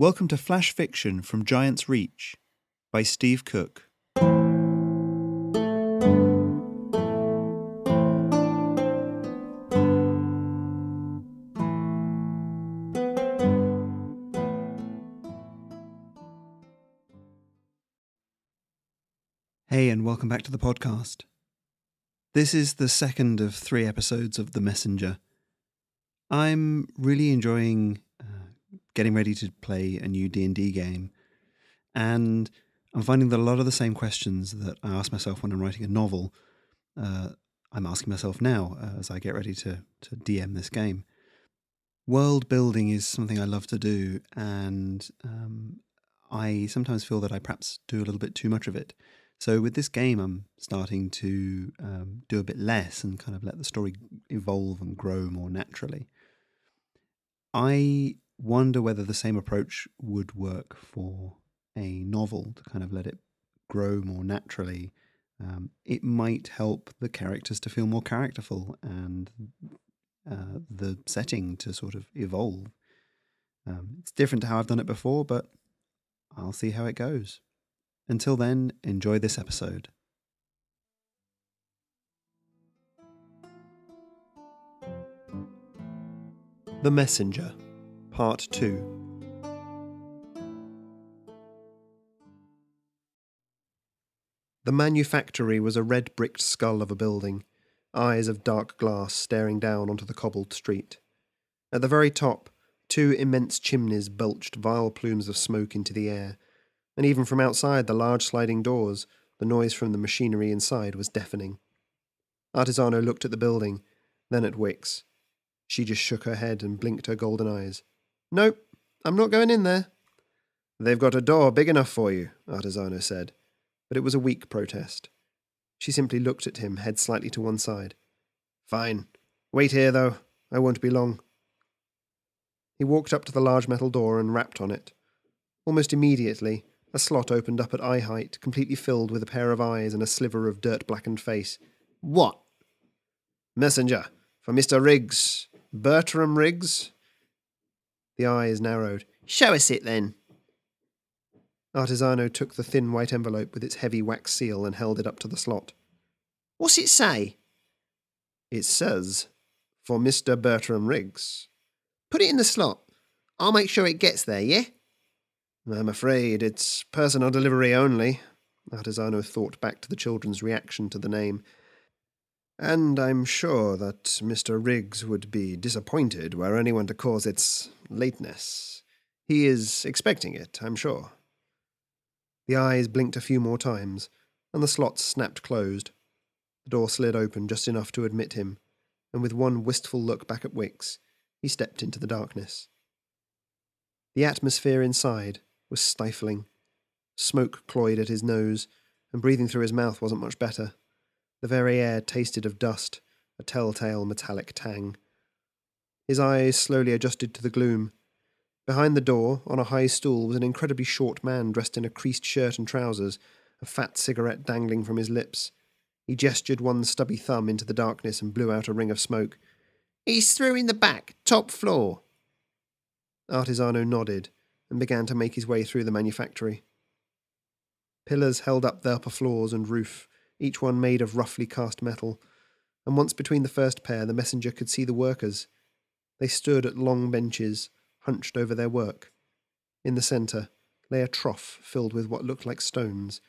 Welcome to Flash Fiction from Giant's Reach by Steve Cook. Hey, and welcome back to the podcast. This is the second of 3 episodes of The Messenger. I'm really enjoying getting ready to play a new D&D game, and I'm finding that a lot of the same questions that I ask myself when I'm writing a novel, I'm asking myself now as I get ready to DM this game. World building is something I love to do, and I sometimes feel that I perhaps do a little bit too much of it. So with this game, I'm starting to do a bit less and kind of let the story evolve and grow more naturally. I wonder whether the same approach would work for a novel, to kind of let it grow more naturally. It might help the characters to feel more characterful and the setting to sort of evolve. It's different to how I've done it before, but I'll see how it goes. Until then, enjoy this episode. The Messenger, Part 2. The manufactory was a red-bricked skull of a building, eyes of dark glass staring down onto the cobbled street. At the very top, 2 immense chimneys belched vile plumes of smoke into the air, and even from outside the large sliding doors, the noise from the machinery inside was deafening. Artisano looked at the building, then at Wicks. She just shook her head and blinked her golden eyes. "Nope, I'm not going in there." "They've got a door big enough for you," Artisano said, but it was a weak protest. She simply looked at him, head slightly to one side. "Fine. Wait here, though. I won't be long." He walked up to the large metal door and rapped on it. Almost immediately, a slot opened up at eye height, completely filled with a pair of eyes and a sliver of dirt-blackened face. "What?" "Messenger, for Mr. Riggs. Bertram Riggs?" The eyes narrowed. "Show us it, then." Artisano took the thin white envelope with its heavy wax seal and held it up to the slot. "What's it say?" "It says, for Mr. Bertram Riggs." "Put it in the slot. I'll make sure it gets there, yeah?" "I'm afraid it's personal delivery only." Artisano thought back to the children's reaction to the name. "And I'm sure that Mr. Riggs would be disappointed were anyone to cause its lateness. He is expecting it, I'm sure." The eyes blinked a few more times, and the slot snapped closed. The door slid open just enough to admit him, and with one wistful look back at Wicks, he stepped into the darkness. The atmosphere inside was stifling. Smoke cloyed at his nose, and breathing through his mouth wasn't much better. The very air tasted of dust, a telltale metallic tang. His eyes slowly adjusted to the gloom. Behind the door, on a high stool, was an incredibly short man dressed in a creased shirt and trousers, a fat cigarette dangling from his lips. He gestured one stubby thumb into the darkness and blew out a ring of smoke. "He's through in the back, top floor." Artisano nodded and began to make his way through the manufactory. Pillars held up the upper floors and roof, each one made of roughly cast metal, and once between the first pair the messenger could see the workers. They stood at long benches, hunched over their work. In the centre lay a trough filled with what looked like stones.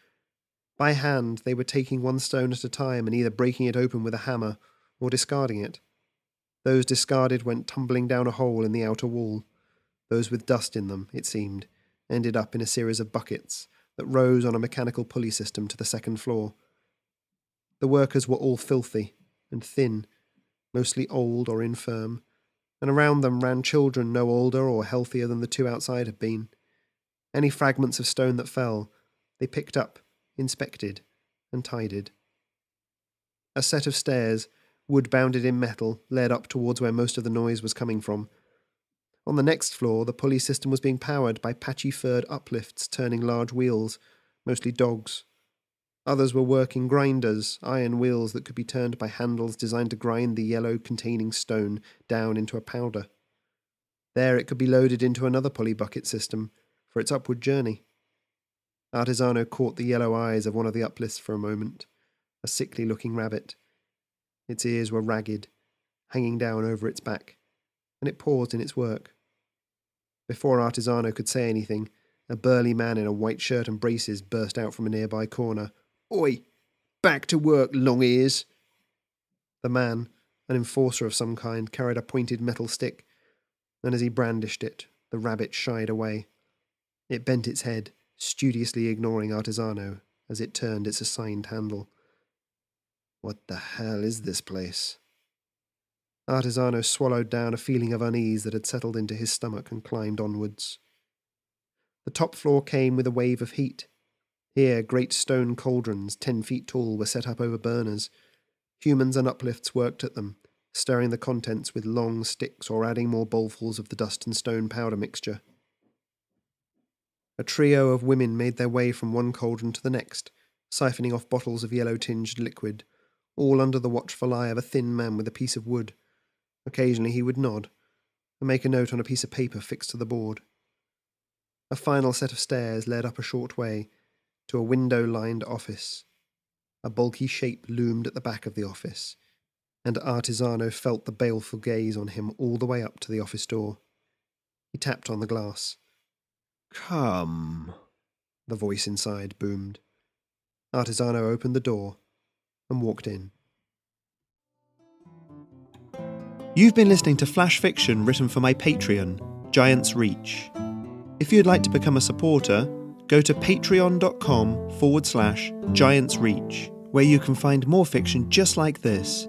By hand they were taking one stone at a time and either breaking it open with a hammer or discarding it. Those discarded went tumbling down a hole in the outer wall. Those with dust in them, it seemed, ended up in a series of buckets that rose on a mechanical pulley system to the second floor. The workers were all filthy and thin, mostly old or infirm, and around them ran children no older or healthier than the 2 outside had been. Any fragments of stone that fell, they picked up, inspected, and tidied. A set of stairs, wood-bounded in metal, led up towards where most of the noise was coming from. On the next floor, the pulley system was being powered by patchy-furred uplifts turning large wheels, mostly dogs. Others were working grinders, iron wheels that could be turned by handles designed to grind the yellow-containing stone down into a powder. There it could be loaded into another pulley bucket system, for its upward journey. Artisano caught the yellow eyes of one of the uplifts for a moment, a sickly-looking rabbit. Its ears were ragged, hanging down over its back, and it paused in its work. Before Artisano could say anything, a burly man in a white shirt and braces burst out from a nearby corner. "Oi! Back to work, long ears!" The man, an enforcer of some kind, carried a pointed metal stick, and as he brandished it, the rabbit shied away. It bent its head, studiously ignoring Artisano as it turned its assigned handle. What the hell is this place? Artisano swallowed down a feeling of unease that had settled into his stomach and climbed onwards. The top floor came with a wave of heat. Here, great stone cauldrons, 10 feet tall, were set up over burners. Humans and uplifts worked at them, stirring the contents with long sticks or adding more bowlfuls of the dust and stone powder mixture. A trio of women made their way from one cauldron to the next, siphoning off bottles of yellow-tinged liquid, all under the watchful eye of a thin man with a piece of wood. Occasionally he would nod, and make a note on a piece of paper fixed to the board. A final set of stairs led up a short way to a window-lined office. A bulky shape loomed at the back of the office, and Artisano felt the baleful gaze on him all the way up to the office door. He tapped on the glass. "Come," the voice inside boomed. Artisano opened the door and walked in. You've been listening to flash fiction written for my Patreon, Giant's Reach. If you'd like to become a supporter, go to patreon.com/Giant's Reach, where you can find more fiction just like this,